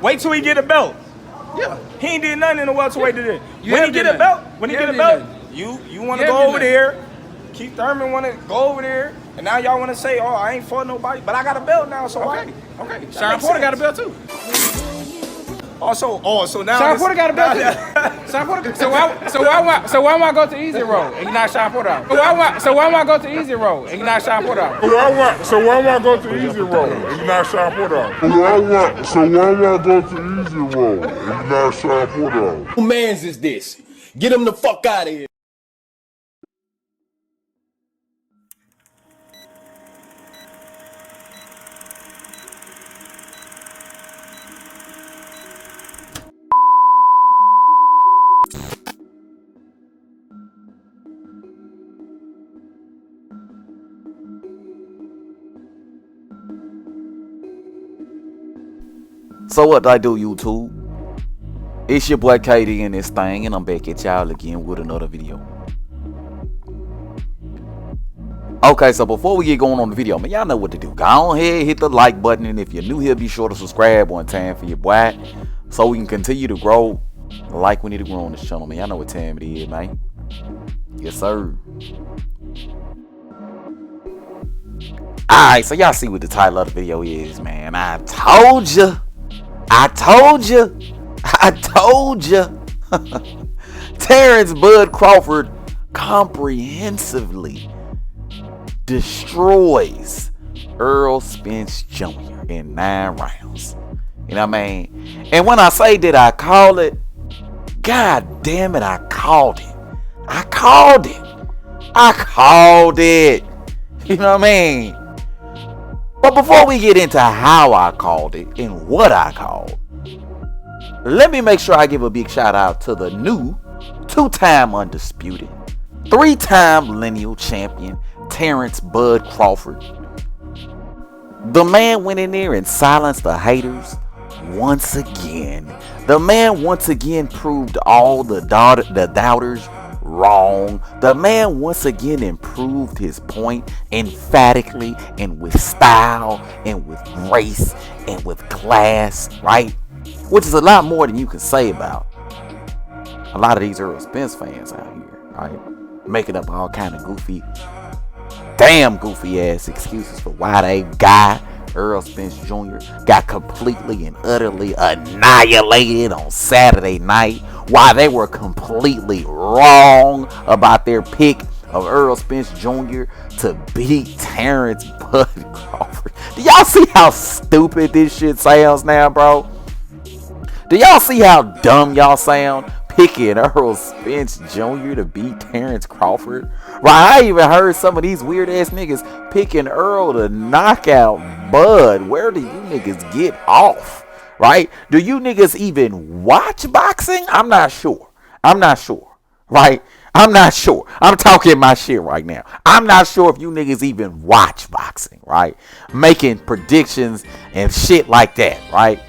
Wait till he get a belt. Yeah. He ain't did nothing in the welterweight today. You When have he get did a belt, nothing. when he You get a have belt, did you want to You go have over did there. Keith Thurman want to go over there, and now y'all want to say, "Oh, I ain't fought nobody," but I got a belt now, so why? Okay. Sean Porter got a belt too. So now Sean Porter got a belt too. Sean Porter. So why am I go to easy road and you not Sean Porter out? So why am I go to easy road and you not Sean Porter out? So why am I go to easy road and you not Sean Porter out? So why am I go to easy road and you not Sean Porter out? Who mans is this? Get him the fuck out of here. So what I do, YouTube? It's your boy KD in this thing, and I'm back at y'all again with another video. Okay, so before we get going on the video, man, y'all know what to do. Go on ahead, hit the like button, and if you're new here, be sure to subscribe one time for your boy, so we can continue to grow like we need to grow on this channel, man. Y'all know what time it is, man. Yes, sir. Alright, so y'all see what the title of the video is, man. I told you. Terence Bud Crawford comprehensively destroys Errol Spence Jr. in 9 rounds. You know what I mean? And when I say did I call it, god damn it, I called it. I called it. You know what I mean? But before we get into how I called it and what I called, let me make sure I give a big shout out to the new 2-time undisputed, 3-time lineal champion, Terence Bud Crawford. The man went in there and silenced the haters once again. The man once again proved all the doubters wrong. The man once again improved his point emphatically and with style and with grace and with class, right? Which is a lot more than you can say about a lot of these Errol Spence fans out here, right? Making up all kind of goofy ass excuses for why they got Errol Spence Jr. got completely and utterly annihilated on Saturday night, while they were completely wrong about their pick of Errol Spence Jr. to beat Terence Bud Crawford. Do y'all see how stupid this shit sounds now, bro? Do y'all see how dumb y'all sound picking Errol Spence Jr. to beat Terence Crawford? Right, I even heard some of these weird ass niggas picking Earl to knock out Bud. Where do you niggas get off? Right? Do you niggas even watch boxing? I'm not sure. Right? I'm not sure. I'm talking my shit right now. I'm not sure if you niggas even watch boxing, right? Making predictions and shit like that, right?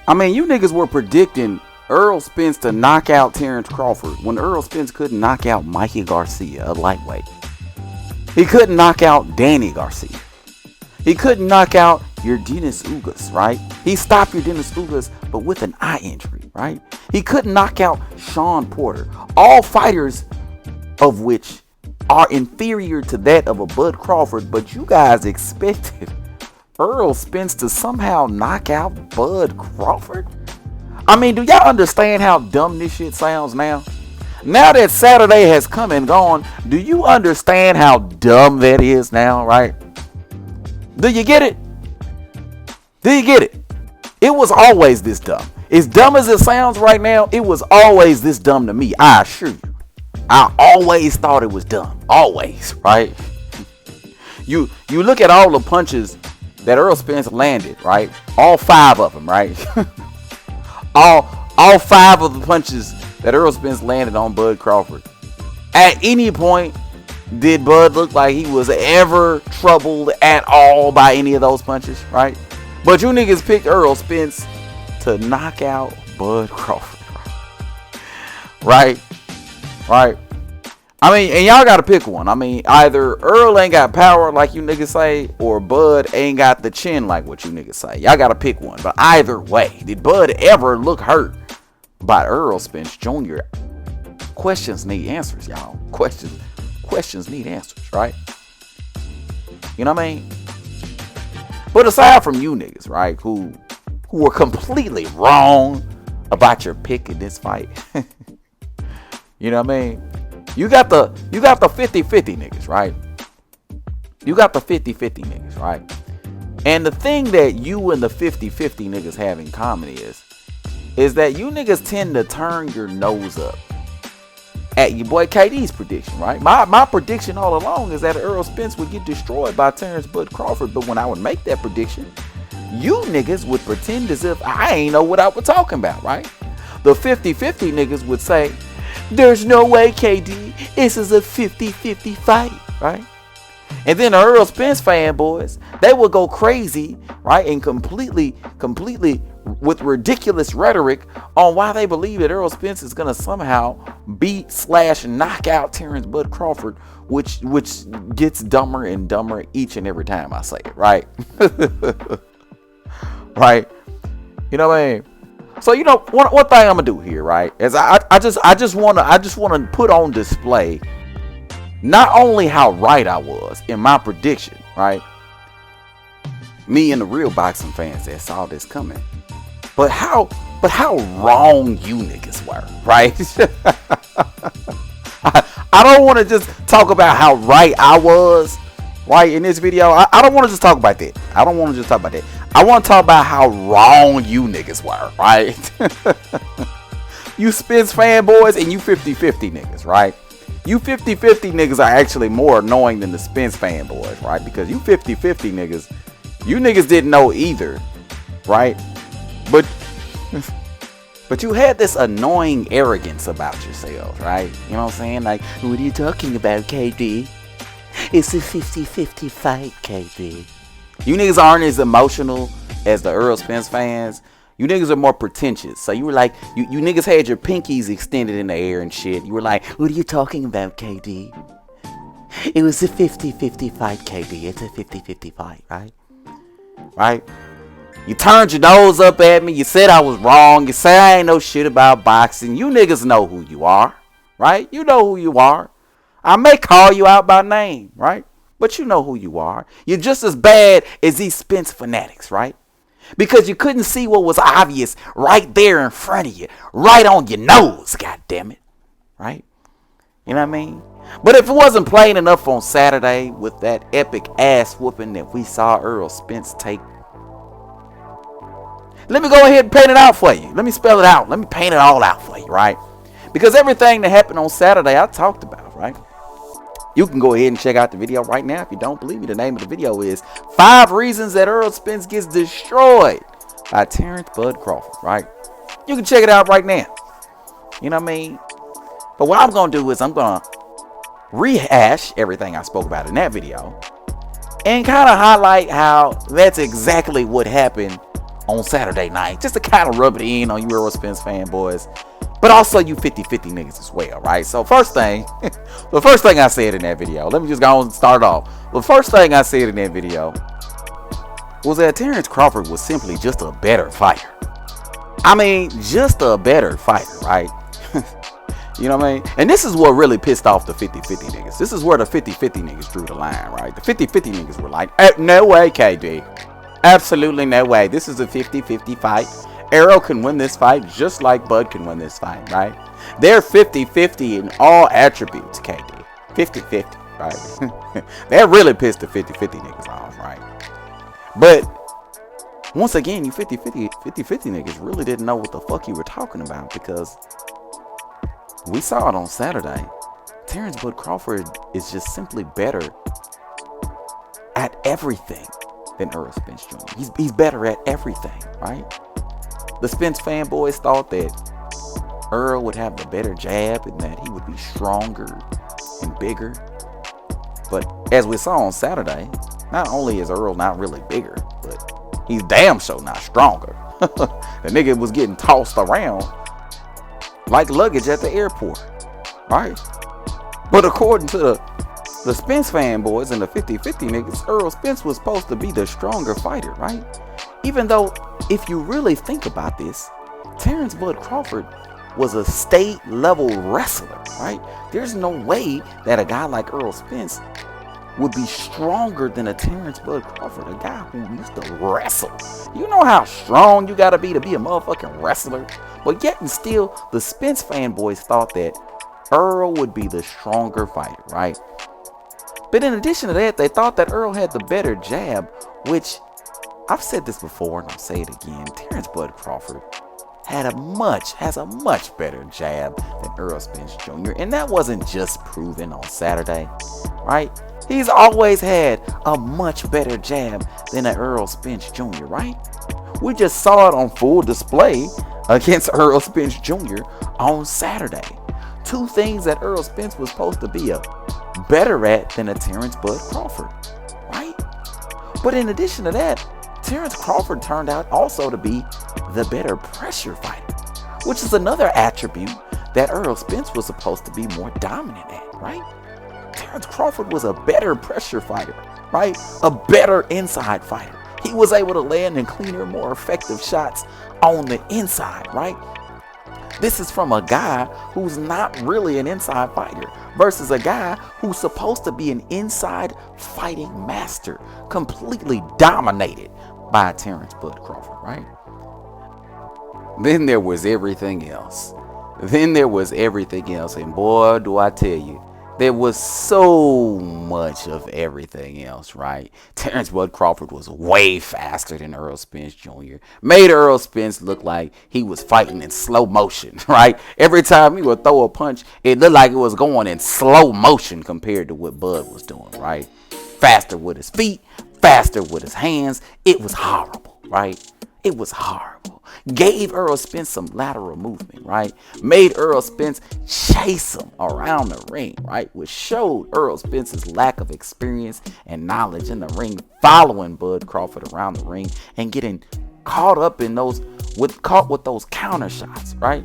I mean, you niggas were predicting Errol Spence to knock out Terence Crawford when Errol Spence couldn't knock out Mikey Garcia, a lightweight. He couldn't knock out Danny Garcia. He couldn't knock out your Dennis Ugas, right? He stopped your Dennis Ugas, but with an eye injury, right? He couldn't knock out Sean Porter. All fighters of which are inferior to that of a Bud Crawford, but you guys expected Errol Spence to somehow knock out Bud Crawford? I mean, do y'all understand how dumb this shit sounds now? Now that Saturday has come and gone, do you understand how dumb that is now, right? Do you get it? Do you get it? It was always this dumb. As dumb as it sounds right now, it was always this dumb to me, I assure you. I always thought it was dumb. Always, right? You look at all the punches that Errol Spence landed, right? All 5 of them, right? all 5 of the punches that Errol Spence landed on Bud Crawford. At any point, did Bud look like he was ever troubled at all by any of those punches, right? But you niggas picked Errol Spence to knock out Bud Crawford. Right? I mean, and y'all gotta pick one. I mean, either Earl ain't got power like you niggas say, or Bud ain't got the chin like what you niggas say. Y'all gotta pick one. But either way, did Bud ever look hurt by Errol Spence Jr.? Questions need answers, y'all. Questions need answers, right? You know what I mean? But aside from you niggas, right, who were completely wrong about your pick in this fight, you know what I mean? You got the 50-50 niggas, right? You got the 50-50 niggas, right? And the thing that you and the 50-50 niggas have in common is that you niggas tend to turn your nose up at your boy KD's prediction, right? My prediction all along is that Errol Spence would get destroyed by Terence Bud Crawford. But when I would make that prediction, you niggas would pretend as if I ain't know what I was talking about, right? The 50-50 niggas would say, there's no way, KD. This is a 50-50 fight, right? And then the Errol Spence fanboys, they will go crazy, right? And completely with ridiculous rhetoric on why they believe that Errol Spence is going to somehow beat/knock out Terence Bud Crawford, which gets dumber and dumber each and every time I say it, right? Right? You know what I mean? So, you know, one thing I'm gonna do here, right, is I just wanna put on display not only how right I was in my prediction, right? Me and the real boxing fans that saw this coming, but how wrong you niggas were, right? I don't want to just talk about how right I was, right, in this video. I don't want to just talk about that. I don't want to just talk about that. I want to talk about how wrong you niggas were, right? You Spence fanboys and you 50-50 niggas, right? You 50-50 niggas are actually more annoying than the Spence fanboys, right? Because you 50-50 niggas, you niggas didn't know either, right? But you had this annoying arrogance about yourselves, right? You know what I'm saying? Like, what are you talking about, KD? It's a 50-50 fight, KD. You niggas aren't as emotional as the Errol Spence fans. You niggas are more pretentious. So you were like, you niggas had your pinkies extended in the air and shit. You were like, what are you talking about, KD? It was a 50-50 fight, KD. It's a 50-50 fight, right? Right? You turned your nose up at me. You said I was wrong. You say I ain't know shit about boxing. You niggas know who you are, right? You know who you are. I may call you out by name, right? But you know who you are. You're just as bad as these Spence fanatics, right? Because you couldn't see what was obvious right there in front of you, right on your nose, god damn it, right? You know what I mean? But if it wasn't plain enough on Saturday with that epic ass whooping that we saw Errol Spence take, let me go ahead and paint it out for you. Let me spell it out. Let me paint it all out for you, right? Because everything that happened on Saturday, I talked about, right? You can go ahead and check out the video right now. If you don't believe me, the name of the video is 5 Reasons That Errol Spence Gets Destroyed by Terence Bud Crawford, right? You can check it out right now. You know what I mean? But what I'm going to do is I'm going to rehash everything I spoke about in that video and kind of highlight how that's exactly what happened on Saturday night, just to kind of rub it in on you Errol Spence fanboys, but also you 50-50 niggas as well, right? So first thing, the first thing I said in that video, let me just go and start off. The first thing I said in that video was that Terence Crawford was simply just a better fighter. I mean, just a better fighter, right? You know what I mean? And this is what really pissed off the 50-50 niggas. This is where the 50-50 niggas drew the line, right? The 50-50 niggas were like, no way, KD. Absolutely no way. This is a 50-50 fight. Errol can win this fight just like Bud can win this fight, right? They're 50-50 in all attributes, KD. 50-50, right? That really pissed the 50-50 niggas off, right? But once again, you 50-50 niggas really didn't know what the fuck you were talking about, because we saw it on Saturday. Terence Bud Crawford is just simply better at everything than Errol Spence Jr. He's better at everything, right? The Spence fanboys thought that Errol would have the better jab and that he would be stronger and bigger. But as we saw on Saturday, not only is Errol not really bigger, but he's damn sure not stronger. The nigga was getting tossed around like luggage at the airport, right? But according to the Spence fanboys and the 50-50 niggas, Errol Spence was supposed to be the stronger fighter, right? Even though, if you really think about this, Terence Bud Crawford was a state level wrestler, right? There's no way that a guy like Errol Spence would be stronger than a Terence Bud Crawford, a guy who used to wrestle. You know how strong you gotta be a motherfucking wrestler? But yet and still, the Spence fanboys thought that Earl would be the stronger fighter, right? But in addition to that, they thought that Earl had the better jab, which I've said this before and I'll say it again. Terence Bud Crawford has a much better jab than Errol Spence Jr. And that wasn't just proven on Saturday, right? He's always had a much better jab than an Errol Spence Jr., right? We just saw it on full display against Errol Spence Jr. on Saturday. Two things that Errol Spence was supposed to be a better at than a Terence Bud Crawford, right? But in addition to that, Terence Crawford turned out also to be the better pressure fighter, which is another attribute that Errol Spence was supposed to be more dominant at, right? Terence Crawford was a better pressure fighter, right? A better inside fighter. He was able to land in cleaner, more effective shots on the inside, right? This is from a guy who's not really an inside fighter versus a guy who's supposed to be an inside fighting master, completely dominated by Terence Bud Crawford, right? Then there was everything else. And boy, do I tell you, there was so much of everything else, right? Terence Bud Crawford was way faster than Errol Spence Jr. Made Errol Spence look like he was fighting in slow motion, right? Every time he would throw a punch, it looked like it was going in slow motion compared to what Bud was doing, right? Faster with his feet, faster with his hands. It was horrible, right? It was horrible. Gave Errol Spence some lateral movement, right? Made Errol Spence chase him around the ring, right? Which showed Errol Spence's lack of experience and knowledge in the ring, following Bud Crawford around the ring and getting caught up in those, caught with those counter shots, right?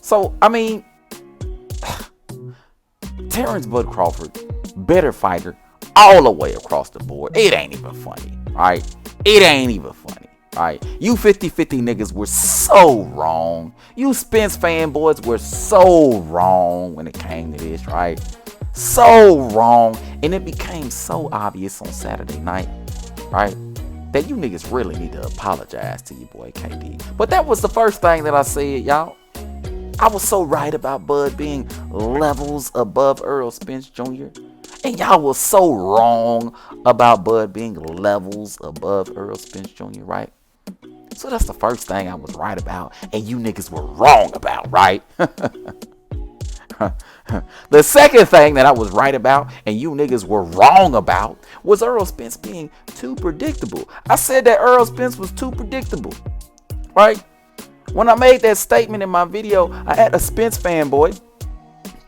So, I mean, Terence Bud Crawford, better fighter all the way across the board. It ain't even funny, right? It ain't even funny. Right, you 50-50 niggas were so wrong. You Spence fanboys were so wrong when it came to this, right? So wrong. And it became so obvious on Saturday night, right, that you niggas really need to apologize to your boy KD. But that was the first thing that I said, y'all. I was so right about Bud being levels above Errol Spence Jr. And y'all was so wrong about Bud being levels above Errol Spence Jr., right? So that's the first thing I was right about, and you niggas were wrong about, right? The second thing that I was right about, and you niggas were wrong about, was Errol Spence being too predictable. I said that Errol Spence was too predictable, right? When I made that statement in my video, I had a Spence fanboy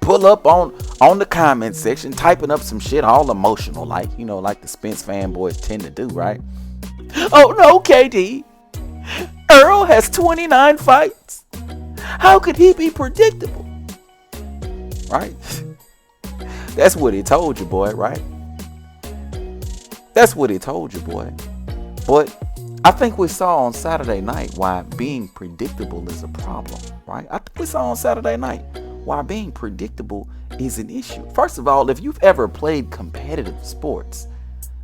pull up on the comment section, typing up some shit all emotional, like, you know, like the Spence fanboys tend to do, right? Oh no, KD. Earl has 29 fights. How could he be predictable? Right? That's what he told you, boy, right? That's what he told you, boy. But I think we saw on Saturday night why being predictable is a problem, right? I think we saw on Saturday night why being predictable is an issue. First of all, if you've ever played competitive sports,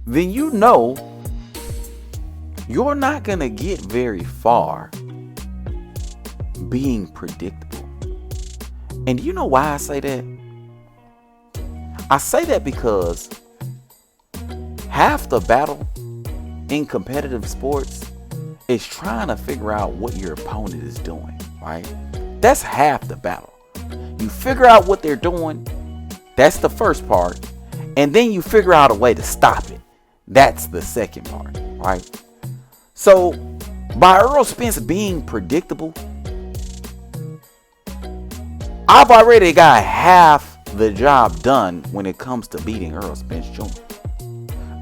then you know you're not going to get very far being predictable. And you know why I say that? I say that because half the battle in competitive sports is trying to figure out what your opponent is doing, right? That's half the battle. You figure out what they're doing. That's the first part. And then you figure out a way to stop it. That's the second part, right? So, by Errol Spence being predictable, I've already got half the job done when it comes to beating Errol Spence Jr.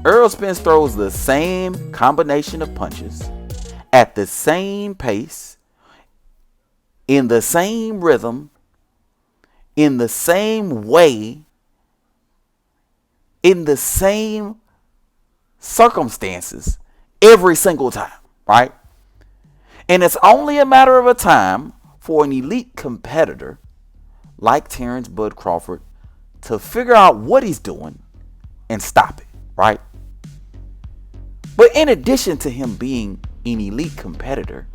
Errol Spence throws the same combination of punches at the same pace, in the same rhythm, in the same way in the same circumstances every single time, right? And it's only a matter of a time for an elite competitor like Terence Bud Crawford to figure out what he's doing and stop it, right? But in addition to him being an elite competitor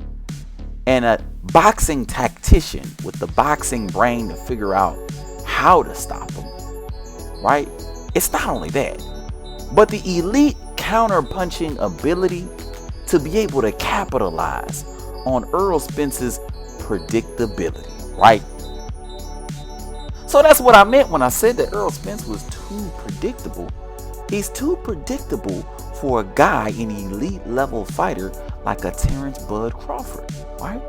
and a boxing tactician with the boxing brain to figure out how to stop him, right? It's not only that, but the elite counter-punching ability to be able to capitalize on Errol Spence's predictability, right? So that's what I meant when I said that Errol Spence was too predictable. He's too predictable for a guy, an elite level fighter like a Terence Bud Crawford, right?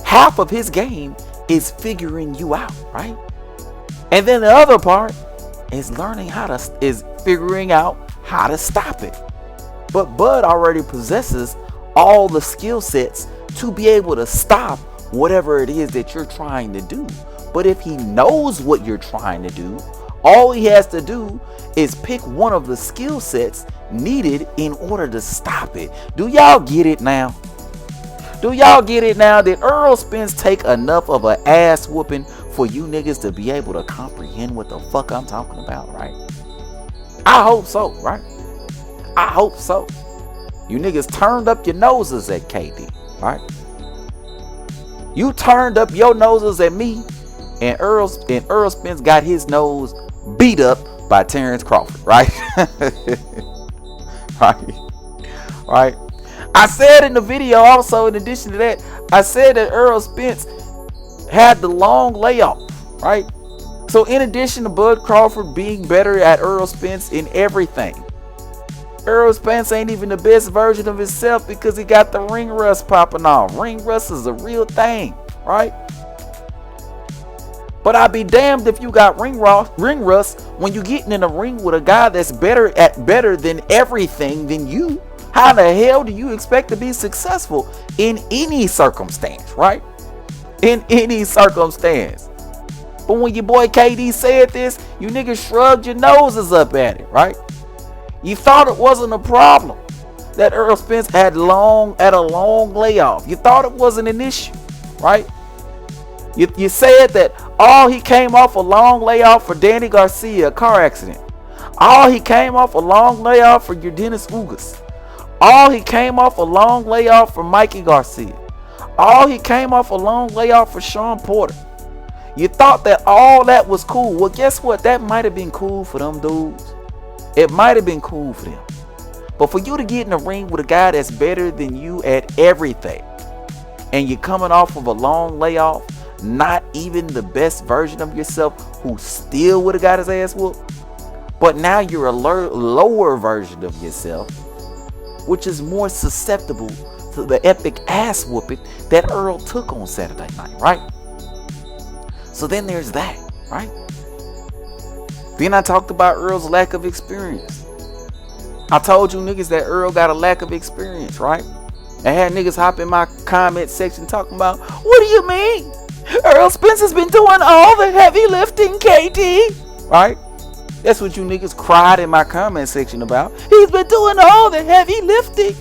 Half of his game is figuring you out, right? And then the other part is figuring out how to stop it. But Bud already possesses all the skill sets to be able to stop whatever it is that you're trying to do. But if he knows what you're trying to do, all he has to do is pick one of the skill sets needed in order to stop it. Do y'all get it now? Do y'all get it now? Did Errol Spence take enough of an ass whooping for you niggas to be able to comprehend what the fuck I'm talking about, right? I hope so, right? I hope so. You niggas turned up your noses at KD, right? You turned up your noses at me, and Errol Spence got his nose beat up by Terence Crawford, right? Right. I said in the video also, in addition to that, I said that Errol Spence had the long layoff, right? So in addition to Bud Crawford being better at Errol Spence in everything, Errol Spence ain't even the best version of himself because he got the ring rust popping off. Ring rust is a real thing, right? But I'd be damned if you got ring rust when you're getting in a ring with a guy that's better than everything than you. How the hell do you expect to be successful in any circumstance, right? In any circumstance. But when your boy KD said this, you niggas shrugged your noses up at it, right? You thought it wasn't a problem that Errol Spence had a long layoff. You thought it wasn't an issue, right? You said that he came off a long layoff for Danny Garcia, a car accident. He came off a long layoff for your Dennis Ugas. He came off a long layoff for Mikey Garcia. He came off a long layoff for Sean Porter. You thought that all that was cool. Well, guess what? That might have been cool for them dudes. It might have been cool for them. But for you to get in the ring with a guy that's better than you at everything, and you're coming off of a long layoff, not even the best version of yourself, who still would have got his ass whooped, but now you're a lower version of yourself, which is more susceptible to the epic ass whooping that Earl took on Saturday night, right? So then there's that, right? Then I talked about Earl's lack of experience. I told you niggas that Earl got a lack of experience, right? I had niggas hop in my comment section talking about, what do you mean? Errol Spence has been doing all the heavy lifting, KD, right? That's what you niggas cried in my comment section about. He's been doing all the heavy lifting.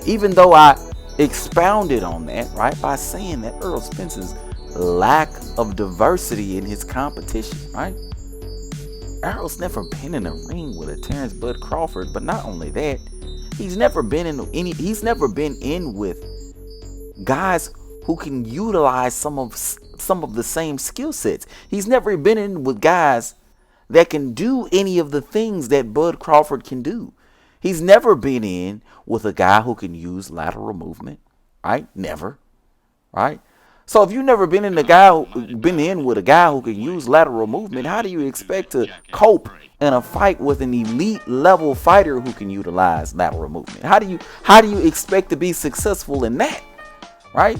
Even though I expounded on that, right, by saying that Errol Spence's lack of diversity in his competition, right? Errol's never been in a ring with a Terence Bud Crawford, but not only that, he's never been in with guys who can utilize some of the same skill sets. He's never been in with guys that can do any of the things that Bud Crawford can do. He's never been in with a guy who can use lateral movement, right? Never, right? So if you've never been in with a guy who can use lateral movement, how do you expect to cope in a fight with an elite level fighter who can utilize lateral movement? How do you expect to be successful in that, right?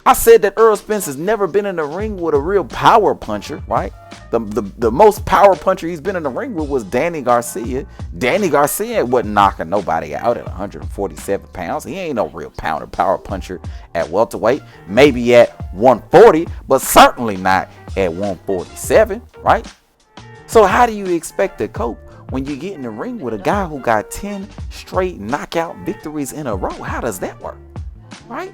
I said that Errol Spence has never been in a ring with a real power puncher, right? The most power puncher he's been in the ring with was Danny Garcia. Danny Garcia wasn't knocking nobody out at 147 pounds. He ain't no real power puncher at welterweight. Maybe at 140, but certainly not at 147, right? So how do you expect to cope when you get in the ring with a guy who got 10 straight knockout victories in a row? How does that work? Right?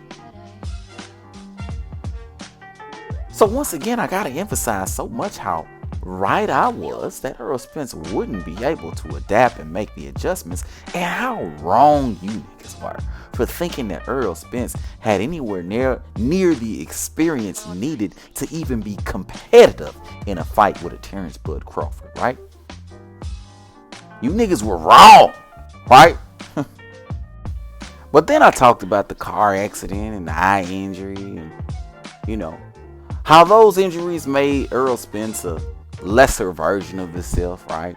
So once again, I gotta emphasize so much how right I was that Errol Spence wouldn't be able to adapt and make the adjustments, and how wrong you niggas were for thinking that Errol Spence had anywhere near the experience needed to even be competitive in a fight with a Terence Bud Crawford, right? You niggas were wrong, right? But then I talked about the car accident and the eye injury and, you know, how those injuries made Errol Spence a lesser version of himself, right?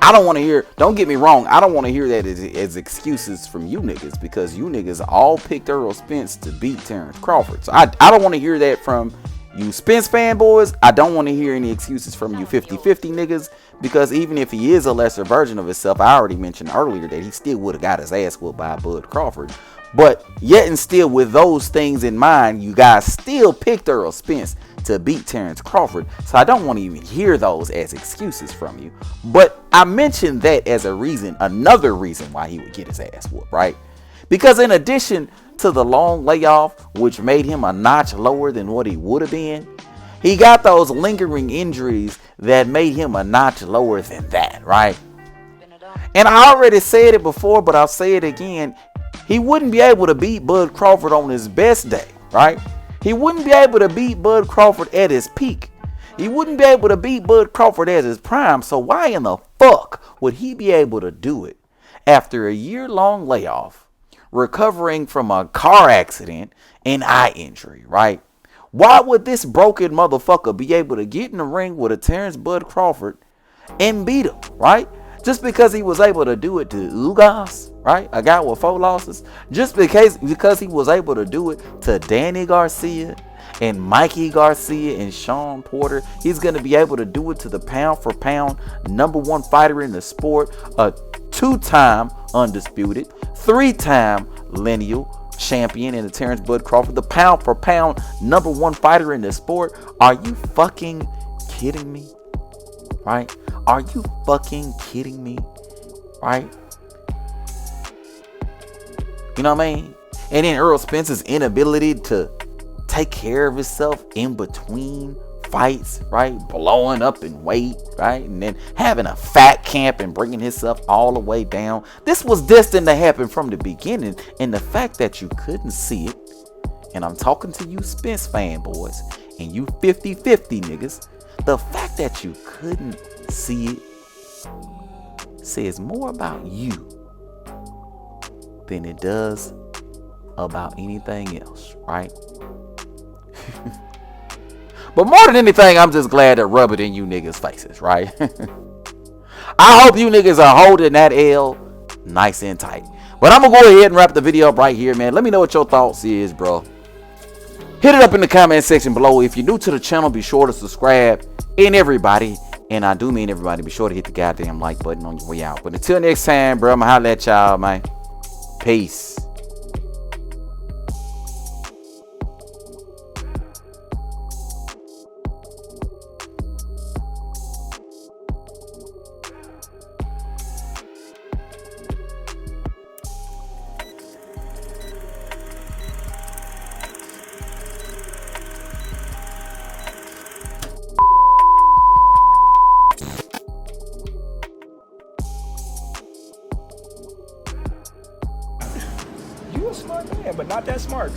I don't want to hear, don't get me wrong, I don't want to hear that as excuses from you niggas, because you niggas all picked Errol Spence to beat Terence Crawford. So I don't want to hear that from you Spence fanboys. I don't want to hear any excuses from you 50-50 niggas, because even if he is a lesser version of himself, I already mentioned earlier that he still would have got his ass whooped by Bud Crawford. But yet and still, with those things in mind, you guys still picked Errol Spence to beat Terence Crawford. So I don't want to even hear those as excuses from you. But I mentioned that as a reason, another reason why he would get his ass whooped, right? Because in addition to the long layoff, which made him a notch lower than what he would have been, he got those lingering injuries that made him a notch lower than that, right? And I already said it before, but I'll say it again. He wouldn't be able to beat Bud Crawford on his best day, right? He wouldn't be able to beat Bud Crawford at his peak. He wouldn't be able to beat Bud Crawford at his prime. So why in the fuck would he be able to do it after a year-long layoff, recovering from a car accident and eye injury, right? Why would this broken motherfucker be able to get in the ring with a Terence Bud Crawford and beat him, right? Just because he was able to do it to Ugas, right? A guy with 4 losses. Just because he was able to do it to Danny Garcia and Mikey Garcia and Sean Porter, he's going to be able to do it to the pound for pound #1 fighter in the sport, a 2-time undisputed, 3-time lineal champion in the Terence Bud Crawford, the pound for pound #1 fighter in the sport. Are you fucking kidding me? Right? Are you fucking kidding me? Right? You know what I mean? And then Errol Spence's inability to take care of himself in between fights, right? Blowing up in weight, right? And then having a fat camp and bringing himself all the way down. This was destined to happen from the beginning. And the fact that you couldn't see it, and I'm talking to you Spence fanboys and you 50-50 niggas, the fact that you couldn't see it says more about you than it does about anything else, right? But more than anything, I'm just glad to rub it in you niggas' faces, right? I hope you niggas are holding that L nice and tight. But I'm gonna go ahead and wrap the video up right here, man. Let me know what your thoughts is, bro. Hit it up in the comment section below. If you're new to the channel, be sure to subscribe. And everybody, and I do mean everybody, be sure to hit the goddamn like button on your way out. But until next time, bro, I'ma holla at y'all, man. Peace. You a smart man, but not that smart.